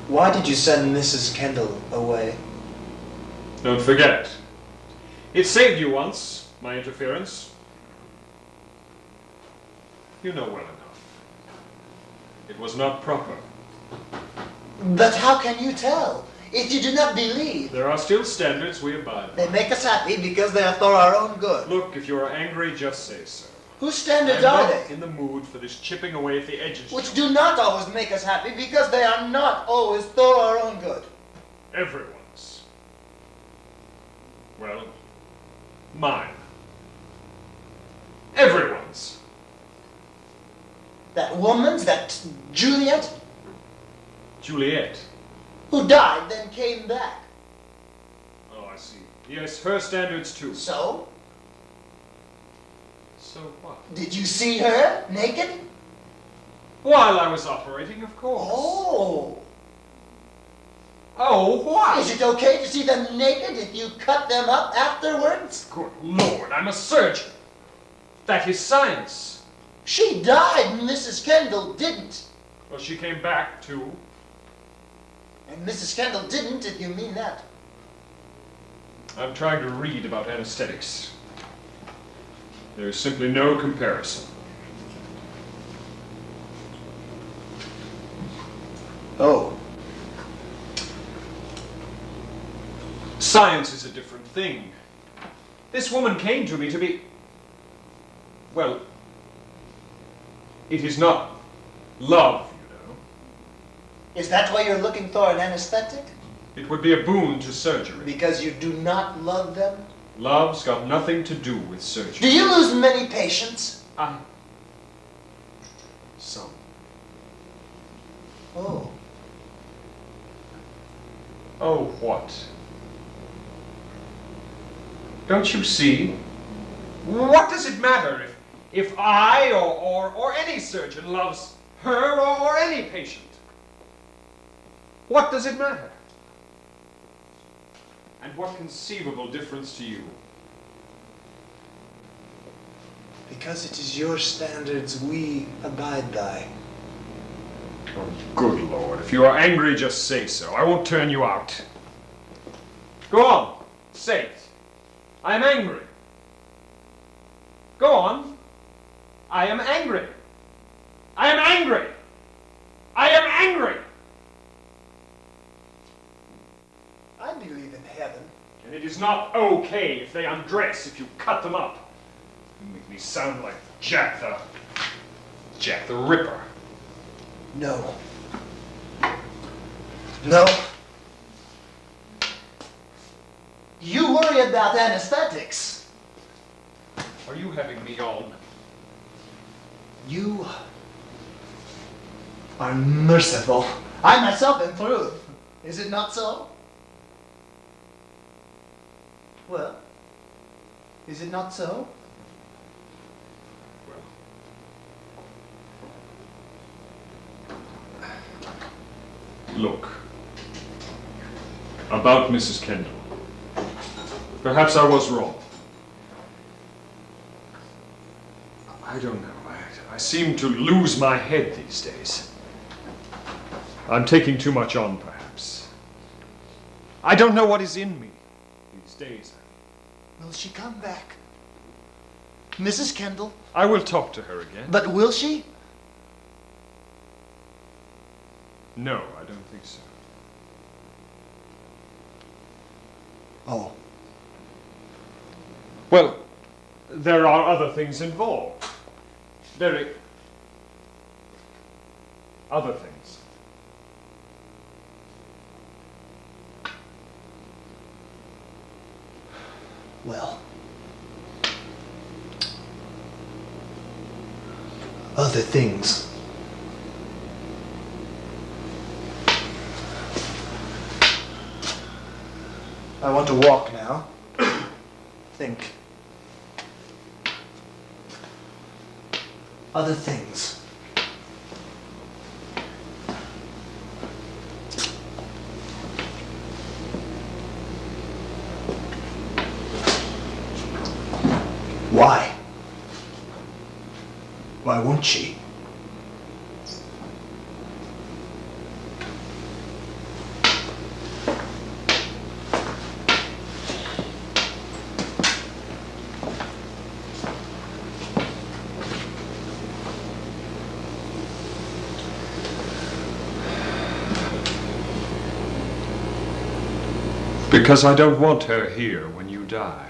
Why did you send Mrs. Kendall away? Don't forget. It saved you once, my interference. You know well enough. It was not proper. But how can you tell? If you do not believe. There are still standards we abide by. They make us happy because they are for our own good. Look, if you are angry, just say so. Whose standards I'm are not they? in the mood for this chipping away at the edges. Which do not always make us happy because they are not always for our own good. Everyone's. Well, mine. Everyone's. That woman's, that Juliet, Juliet. who died then came back. Oh, I see. Yes, her standards too. So? So what? Did you see her naked? While I was operating, of course. Oh. Oh, what? Is it okay to see them naked if you cut them up afterwards? Good Lord, I'm a surgeon. That is science. She died and Mrs. Kendall didn't. Well, she came back too. And Mrs. Kendall didn't, if you mean that. I'm trying to read about anesthetics. There's simply no comparison. Oh. Science is a different thing. This woman came to me to be... Well, it is not love, you know. Is that why you're looking for an anesthetic? It would be a boon to surgery. Because you do not love them? Love's got nothing to do with surgery. Do you lose many patients? Some. Oh. Oh, what? Don't you see? What does it matter if I or any surgeon loves her or any patient? What does it matter? And what conceivable difference to you? Because it is your standards we abide by. Oh, good Lord. If you are angry, just say so. I won't turn you out. Go on. Say it. I am angry. Go on. I am angry. I am angry. I am angry. I believe in heaven. And it is not okay if they undress, if you cut them up. You make me sound like Jack the Ripper. No. No. You worry about anesthetics. Are you having me on? You are merciful. I myself am through. Is it not so? Well, is it not so? Look. About Mrs. Kendall. Perhaps I was wrong. I don't know. I seem to lose my head these days. I'm taking too much on, perhaps. I don't know what is in me these days. Will she come back? Mrs. Kendall? I will talk to her again. But will she? No, I don't think so. Oh. Well, there are other things involved. Very other things. Well. Other things. I want to walk now. Think. Other things. Why? Why won't she? Because I don't want her here when you die.